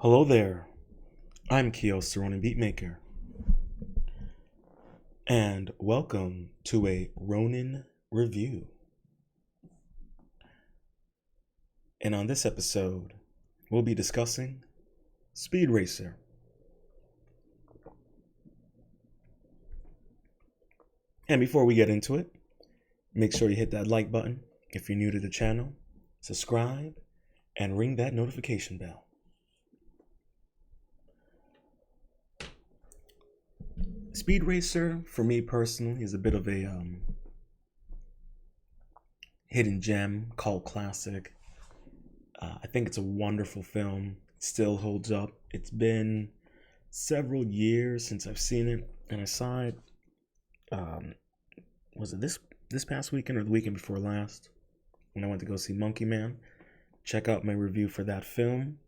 Hello there, I'm Kios, the Ronin Beatmaker, and welcome to a Ronin review. And on this episode, we'll be discussing Speed Racer. And before we get into it, make sure you hit that like button if you're new to the channel, subscribe, and ring that notification bell. Speed Racer, for me personally, is a bit of a hidden gem, cult classic. I think it's a wonderful film. It still holds up. It's been several years since I've seen it, and I saw it. Um, was it this past weekend or the weekend before last when I went to go see Monkey Man? Check out my review for that film.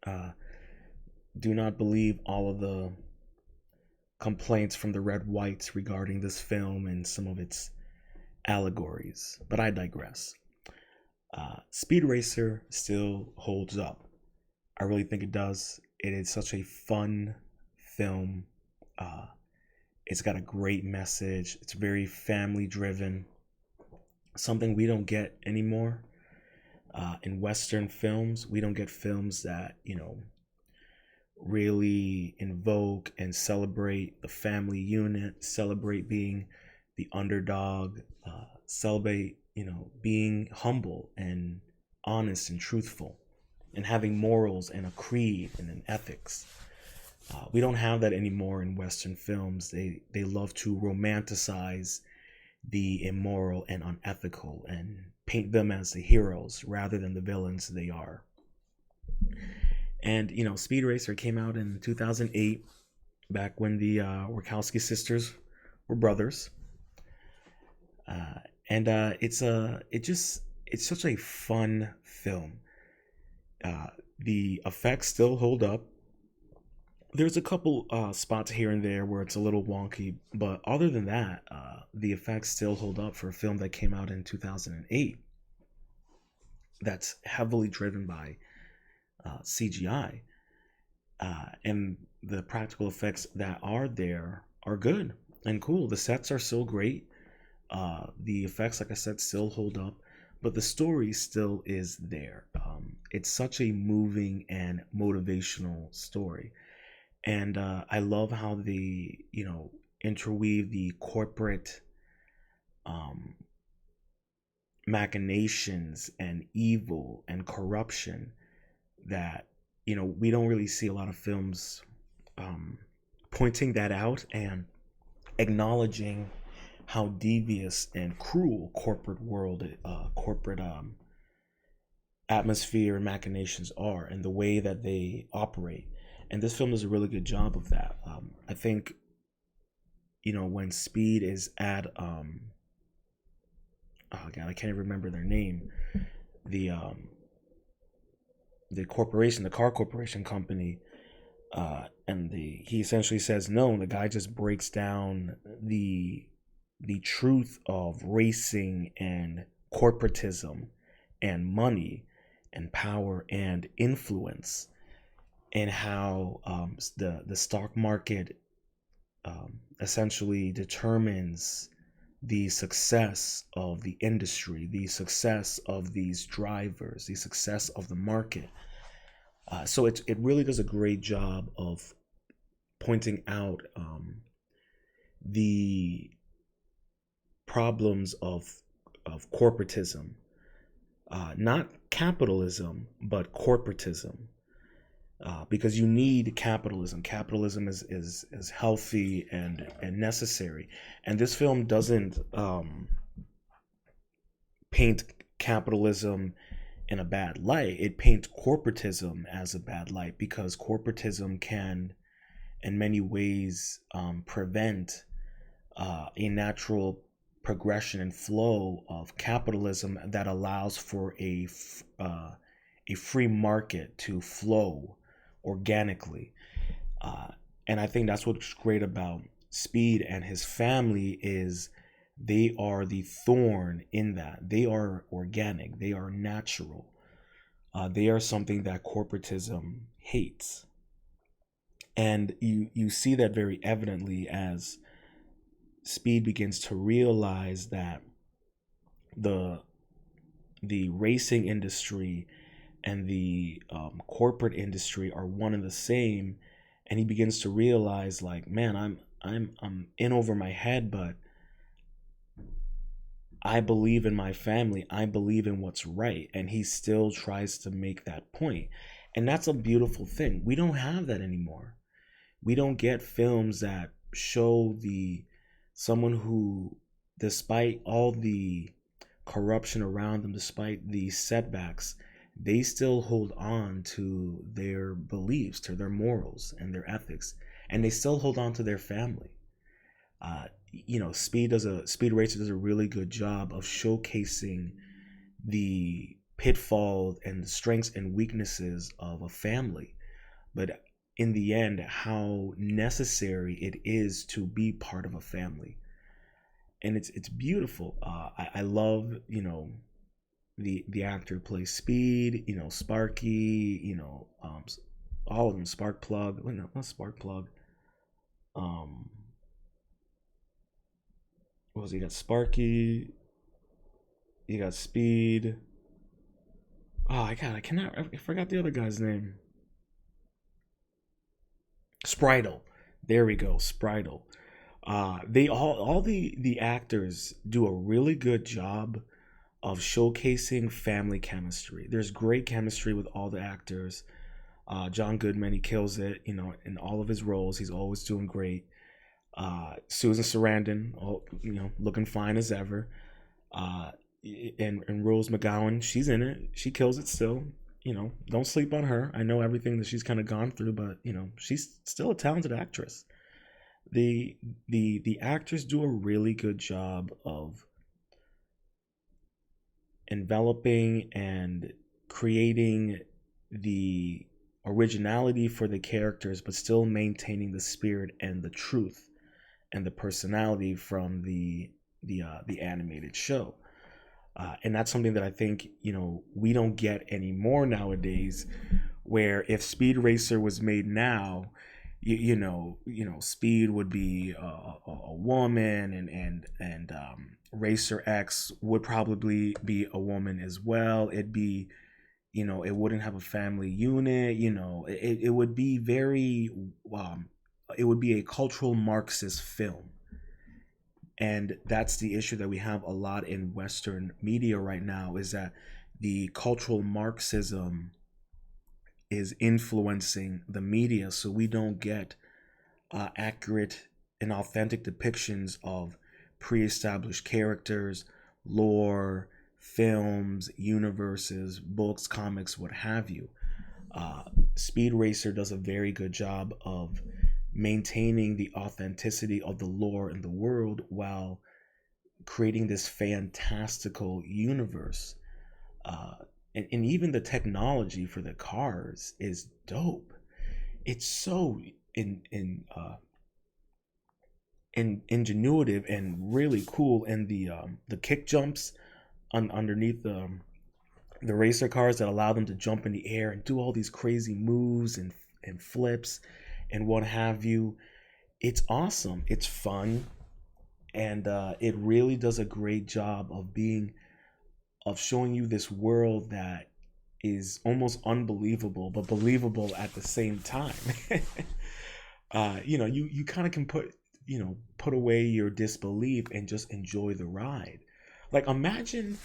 Uh, do not believe all of the complaints from the red whites regarding this film and some of its allegories, but I digress. Speed Racer still holds up. I really think it does. It is such a fun film. Uh, it's got a great message. It's very family driven, something we don't get anymore. In Western films, we don't get films that, really invoke and celebrate the family unit, celebrate being the underdog, celebrate, being humble and honest and truthful and having morals and a creed and an ethics. We don't have that anymore in Western films. They love to romanticize the immoral and unethical and paint them as the heroes rather than the villains they are. And Speed Racer came out in 2008, back when the Wachowski sisters were brothers. And it's such a fun film. The effects still hold up. There's a couple spots here and there where it's a little wonky, but other than that, the effects still hold up for a film that came out in 2008. That's heavily driven by CGI, and the practical effects that are there are good and cool. The sets are still great. The effects, like I said, still hold up, but the story still is there. It's such a moving and motivational story, and I love how they, interweave the corporate um, machinations and evil and corruption that we don't really see a lot of films um, pointing that out and acknowledging how devious and cruel corporate atmosphere and machinations are, and the way that they operate. And this film does a really good job of that. I think when Speed is at oh god, I can't even remember their name. The the car corporation company, and he essentially says no. The guy just breaks down the truth of racing and corporatism and money and power and influence, and how the stock market essentially determines the success of the industry, the success of these drivers, the success of the market. So it really does a great job of pointing out the problems of corporatism, not capitalism, but corporatism. Because you need capitalism. Capitalism is healthy and necessary. And this film doesn't paint capitalism in a bad light. It paints corporatism as a bad light, because corporatism can, in many ways, prevent a natural progression and flow of capitalism that allows for a free market to flow organically. Uh, and I think that's what's great about Speed and his family is they are the thorn in that. They are organic. They are natural. They are something that corporatism hates. And you see that very evidently as Speed begins to realize that the the racing industry and the corporate industry are one and the same, and he begins to realize, like, man, I'm in over my head, but I believe in my family. I believe in what's right, and he still tries to make that point, and that's a beautiful thing. We don't have that anymore. We don't get films that show the someone who, despite all the corruption around them, despite the setbacks, they still hold on to their beliefs, to their morals and their ethics, and they still hold on to their family. Speed Racer does a really good job of showcasing the pitfalls and the strengths and weaknesses of a family, but in the end, how necessary it is to be part of a family. And it's beautiful. I love, the actor who plays Speed, Sparky, all of them. Spark Plug, well, no, not Spark Plug. Um, what was he? You got Sparky, you got Speed. Oh, I cannot, I forgot the other guy's name. Spritle. There we go, Spritle. They all the actors do a really good job of showcasing family chemistry. There's great chemistry with all the actors. John Goodman, he kills it, in all of his roles. He's always doing great. Susan Sarandon, looking fine as ever. Uh, and Rose McGowan, she's in it. She kills it still. Don't sleep on her. I know everything that she's kind of gone through, but she's still a talented actress. The actors do a really good job of enveloping and creating the originality for the characters, but still maintaining the spirit and the truth and the personality from the animated show. And that's something that I think we don't get anymore nowadays. Where if Speed Racer was made now, Speed would be a woman, and Racer X would probably be a woman as well. It'd be, it wouldn't have a family unit. It would be very, it would be a cultural Marxist film. And that's the issue that we have a lot in Western media right now, is that the cultural Marxism is influencing the media, so we don't get accurate and authentic depictions of pre-established characters, lore, films, universes, books, comics, what have you. uh, Speed Racer does a very good job of maintaining the authenticity of the lore in the world while creating this fantastical universe. Uh, and even the technology for the cars is dope. It's so ingenuitive and really cool. And the kick jumps underneath the racer cars that allow them to jump in the air and do all these crazy moves and flips and what have you. It's awesome. It's fun, and it really does a great job of showing you this world that is almost unbelievable but believable at the same time. You kind of can put away your disbelief and just enjoy the ride. Like, imagine,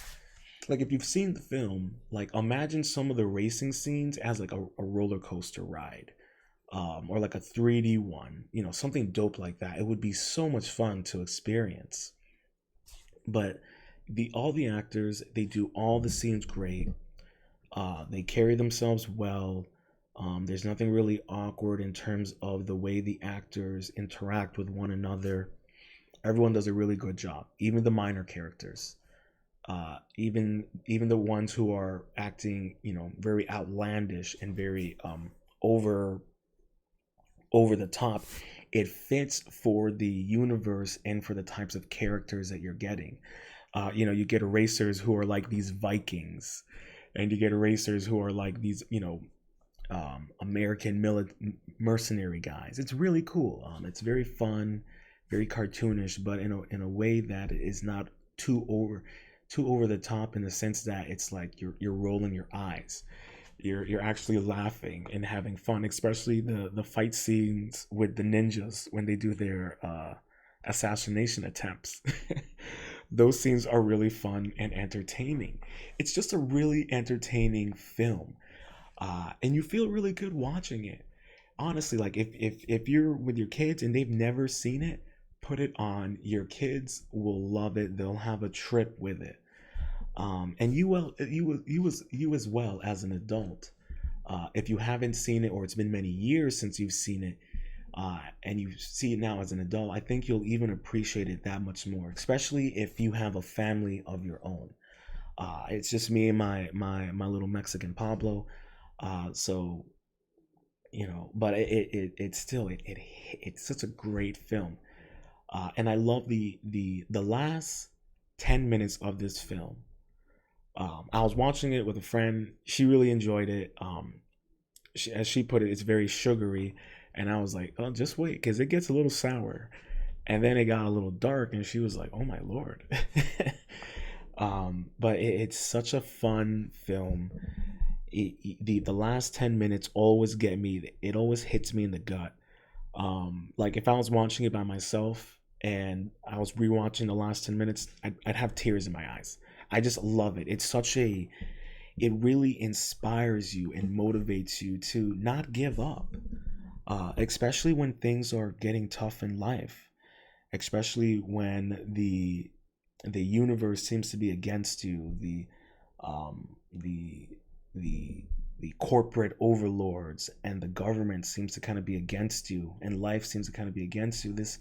like, if you've seen the film, like, imagine some of the racing scenes as like a roller coaster ride, or like a 3D one, something dope like that. It would be so much fun to experience. But all the actors, they do all the scenes great. They carry themselves well. There's nothing really awkward in terms of the way the actors interact with one another. Everyone does a really good job, even the minor characters. Even the ones who are acting, very outlandish and very over over the top. It fits for the universe and for the types of characters that you're getting. You get racers who are like these Vikings, and you get racers who are like these, American mercenary guys. It's really cool. It's very fun, very cartoonish, but in a way that is not too over the top, in the sense that it's like you're rolling your eyes. You're actually laughing and having fun, especially the fight scenes with the ninjas when they do their assassination attempts. Those scenes are really fun and entertaining. It's just a really entertaining film, and you feel really good watching it. Honestly, like if you're with your kids and they've never seen it, put it on. Your kids will love it. They'll have a trip with it. And you as well as an adult. If you haven't seen it, or it's been many years since you've seen it, and you see it now as an adult, I think you'll even appreciate it that much more, especially if you have a family of your own. It's just me and my little Mexican Pablo. So but it's still it's such a great film. And I love the last 10 minutes of this film. I was watching it with a friend. She really enjoyed it. As she put it, it's very sugary, and I was like, "Oh, just wait, because it gets a little sour." And then it got a little dark, and she was like, "Oh my lord!" But it's such a fun film. The last 10 minutes always get me. It always hits me in the gut. Like if I was watching it by myself and I was rewatching the last 10 minutes, I'd have tears in my eyes. I just love it. It really inspires you and motivates you to not give up, especially when things are getting tough in life, especially when the universe seems to be against you, um, the the corporate overlords and the government seems to kind of be against you, and life seems to kind of be against you. This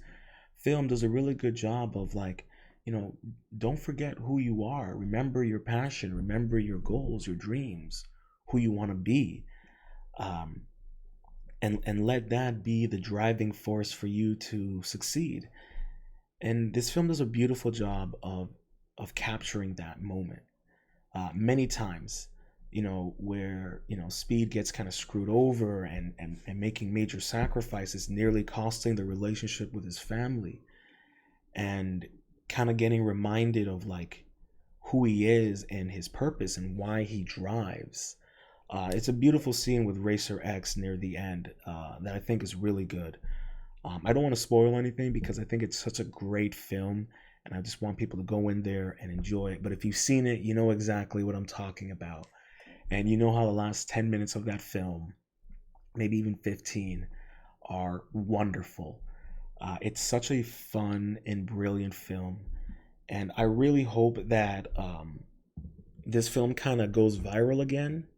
film does a really good job of, like, you know, don't forget who you are. Remember your passion. Remember your goals, your dreams, who you want to be, um, and let that be the driving force for you to succeed. And this film does a beautiful job of capturing that moment. Many times, where Speed gets kind of screwed over, and making major sacrifices, nearly costing the relationship with his family, and kind of getting reminded of, like, who he is and his purpose and why he drives. It's a beautiful scene with Racer X near the end, that I think is really good. I don't want to spoil anything because I think it's such a great film, and I just want people to go in there and enjoy it. But if you've seen it, you know exactly what I'm talking about. And you know how the last 10 minutes of that film, maybe even 15, are wonderful. It's such a fun and brilliant film. And I really hope that this film kind of goes viral again,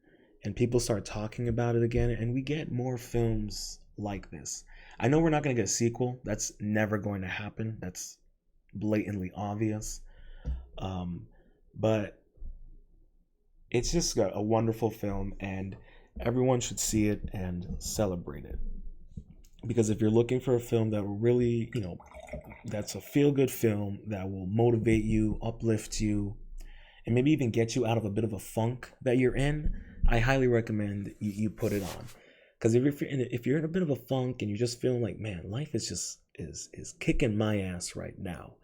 and people start talking about it again, and we get more films like this. I know we're not going to get a sequel. That's never going to happen. That's blatantly obvious. Um, but it's just a wonderful film, and everyone should see it and celebrate it. Because if you're looking for a film that will really, that's a feel good film that will motivate you, uplift you, and maybe even get you out of a bit of a funk that you're in, I highly recommend you put it on. Because if you're in a bit of a funk and you're just feeling like, man, life is just is kicking my ass right now,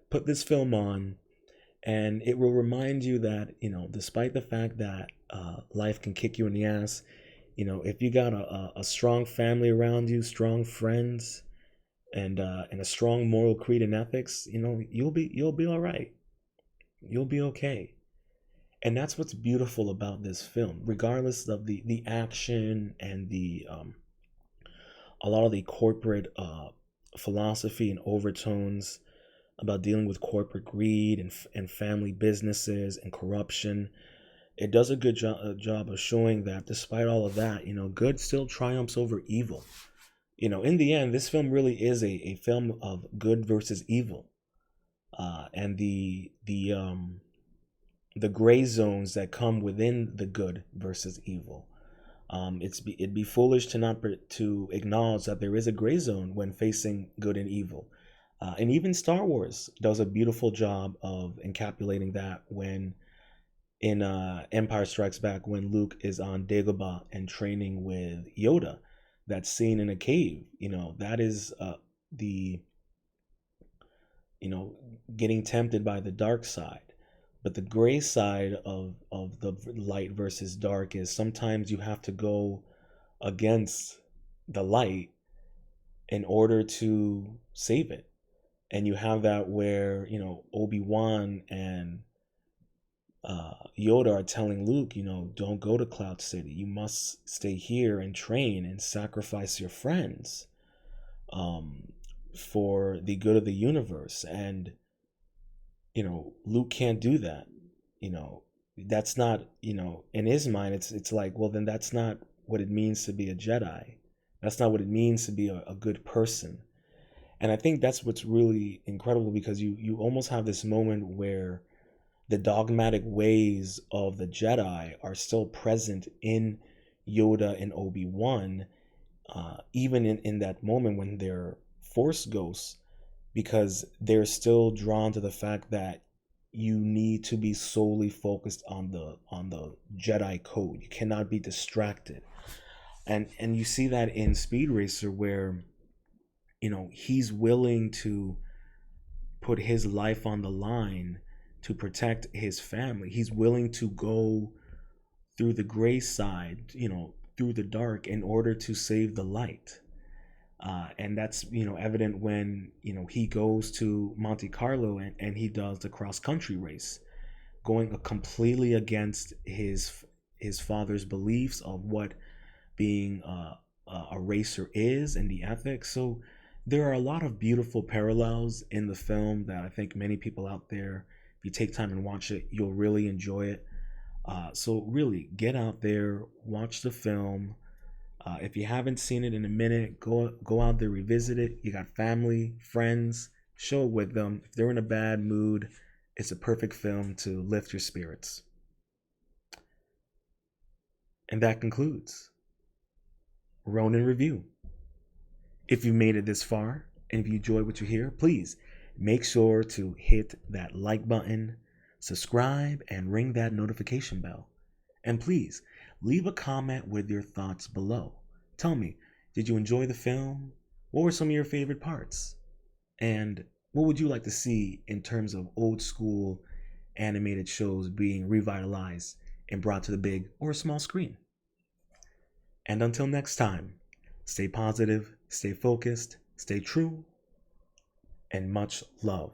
put this film on, and it will remind you that, despite the fact that life can kick you in the ass, if you got a strong family around you, strong friends, and a strong moral creed and ethics, you'll be all right. You'll be okay. And that's what's beautiful about this film, regardless of the action and the a lot of the corporate philosophy and overtones about dealing with corporate greed and family businesses and corruption. It does a good job of showing that despite all of that, good still triumphs over evil. In the end, this film really is a film of good versus evil, and the gray zones that come within the good versus evil. It'd be foolish to not to acknowledge that there is a gray zone when facing good and evil. And even Star Wars does a beautiful job of encapsulating that when in Empire Strikes Back when Luke is on Dagobah and training with Yoda. That scene in a cave, that is the you know getting tempted by the dark side. But the gray side of the light versus dark is sometimes you have to go against the light in order to save it. And you have that where Obi-Wan and Yoda are telling Luke, don't go to Cloud City. You must stay here and train and sacrifice your friends um, for the good of the universe. And Luke can't do that. You know, that's not, in his mind, it's like, well, then that's not what it means to be a Jedi. That's not what it means to be a good person. And I think that's what's really incredible, because you almost have this moment where the dogmatic ways of the Jedi are still present in Yoda and Obi-Wan, even in that moment when they're Force ghosts, because they're still drawn to the fact that you need to be solely focused on the Jedi code. You cannot be distracted. And you see that in Speed Racer, where he's willing to put his life on the line to protect his family. He's willing to go through the gray side, through the dark, in order to save the light. And that's evident when he goes to Monte Carlo, and he does the cross country race, going completely against his father's beliefs of what being a racer is and the ethics. So there are a lot of beautiful parallels in the film that I think many people out there, if you take time and watch it, you'll really enjoy it. So really, get out there, watch the film. If you haven't seen it in a minute, go out there, revisit it. You got family, friends, show it with them. If they're in a bad mood, it's a perfect film to lift your spirits. And that concludes Ronin Review. If you made it this far, and if you enjoyed what you hear, please make sure to hit that like button, subscribe, and ring that notification bell. And please leave a comment with your thoughts below. Tell me, did you enjoy the film? What were some of your favorite parts? And what would you like to see in terms of old school animated shows being revitalized and brought to the big or small screen? And until next time, stay positive, stay focused, stay true, and much love.